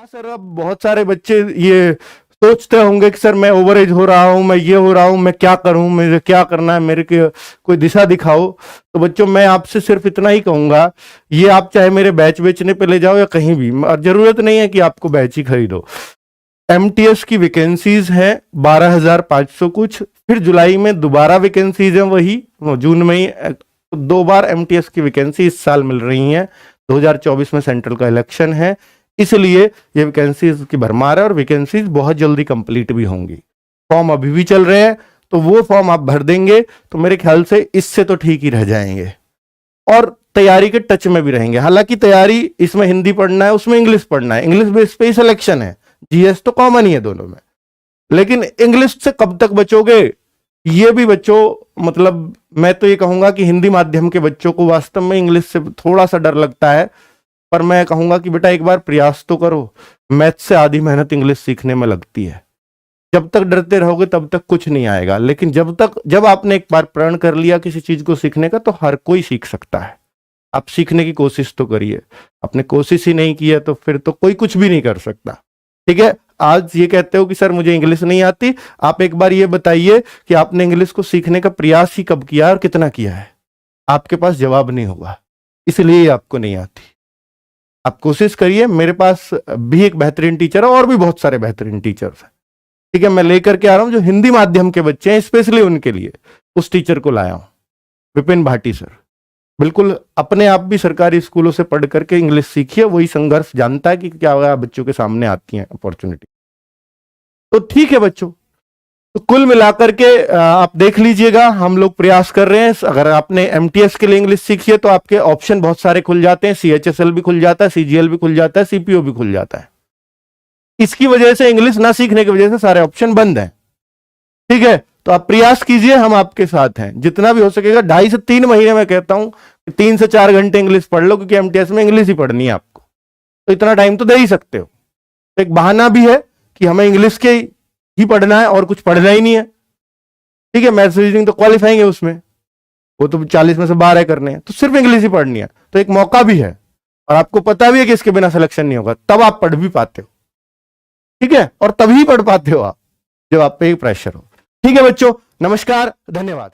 हाँ सर, अब बहुत सारे बच्चे ये सोचते होंगे कि सर मैं ओवर एज हो रहा हूँ, मैं ये हो रहा हूँ, मैं क्या करूँ, मुझे क्या करना है, मेरे को कोई दिशा दिखाओ। तो बच्चों मैं आपसे सिर्फ इतना ही कहूंगा, ये आप चाहे मेरे बैच बेचने पे ले जाओ या कहीं भी, और जरूरत नहीं है कि आपको बैच ही खरीदो। एमटीएस की वैकेंसीज है 12,500 कुछ, फिर जुलाई में दोबारा वैकेंसीज है, वही जून में ही 2 बार एमटीएस की वैकेंसी इस साल मिल रही हैं। 2024 में सेंट्रल का इलेक्शन है, इसलिए ये वैकेंसीज की भरमार है और वैकेंसीज बहुत जल्दी कंप्लीट भी होंगी। फॉर्म अभी भी चल रहे हैं, तो वो फॉर्म आप भर देंगे तो मेरे ख्याल से इससे तो ठीक ही रह जाएंगे और तैयारी के टच में भी रहेंगे। हालांकि तैयारी इसमें हिंदी पढ़ना है, उसमें इंग्लिश पढ़ना है, इंग्लिश बेस पे ही सिलेक्शन है, जीएस तो कॉमन ही है दोनों में। लेकिन इंग्लिश से कब तक बचोगे, ये भी बच्चों, मतलब मैं तो ये कहूंगा कि हिंदी माध्यम के बच्चों को वास्तव में इंग्लिश से थोड़ा सा डर लगता है, पर मैं कहूंगा कि बेटा एक बार प्रयास तो करो। मैथ से आधी मेहनत इंग्लिश सीखने में लगती है। जब तक डरते रहोगे तब तक कुछ नहीं आएगा, लेकिन जब आपने एक बार प्रण कर लिया किसी चीज को सीखने का, तो हर कोई सीख सकता है। आप सीखने की कोशिश तो करिए, आपने कोशिश ही नहीं की है तो फिर तो कोई कुछ भी नहीं कर सकता। ठीक है, आज ये कहते हो कि सर मुझे इंग्लिश नहीं आती, आप एक बार ये बताइए कि आपने इंग्लिश को सीखने का प्रयास ही कब किया और कितना किया है। आपके पास जवाब नहीं होगा, इसलिए आपको नहीं आती। आप कोशिश करिए। मेरे पास भी एक बेहतरीन टीचर है और भी बहुत सारे बेहतरीन टीचर्स हैं। ठीक है, मैं लेकर के आ रहा हूं जो हिंदी माध्यम के बच्चे हैं, स्पेशली उनके लिए उस टीचर को लाया हूं, विपिन भाटी सर। बिल्कुल अपने आप भी सरकारी स्कूलों से पढ़ करके इंग्लिश सीखिए, वही संघर्ष जानता है कि क्या होगा, बच्चों के सामने आती हैं अपॉर्चुनिटी। तो ठीक है बच्चों, तो कुल मिलाकर के आप देख लीजिएगा, हम लोग प्रयास कर रहे हैं। अगर आपने एमटीएस के लिए इंग्लिश सीखी है तो आपके ऑप्शन बहुत सारे खुल जाते हैं, सीएचएसएल भी खुल जाता है, सीजीएल भी खुल जाता है, सीपीओ भी खुल जाता है। इसकी वजह से, इंग्लिश ना सीखने की वजह से सारे ऑप्शन बंद हैं। ठीक है, तो आप प्रयास कीजिए, हम आपके साथ हैं। जितना भी हो सकेगा 2.5 से 3 महीने में कहता हूं, 3 से 4 घंटे इंग्लिश पढ़ लो, क्योंकि एमटीएस में इंग्लिश ही पढ़नी है आपको, तो इतना टाइम तो दे ही सकते हो। तो एक बहाना भी है कि हमें इंग्लिश के ही पढ़ना है और कुछ पढ़ना ही नहीं है। ठीक है, मैथ्स रीजनिंग तो क्वालिफाइंग है उसमें, वो तो 40 में से 12 करने हैं, तो सिर्फ इंग्लिश ही पढ़नी है। तो एक मौका भी है और आपको पता भी है कि इसके बिना सिलेक्शन नहीं होगा, तब आप पढ़ भी पाते हो। ठीक है, और तभी पढ़ पाते हो आप जब आप पे एक प्रेशर हो। ठीक है बच्चों, नमस्कार, धन्यवाद।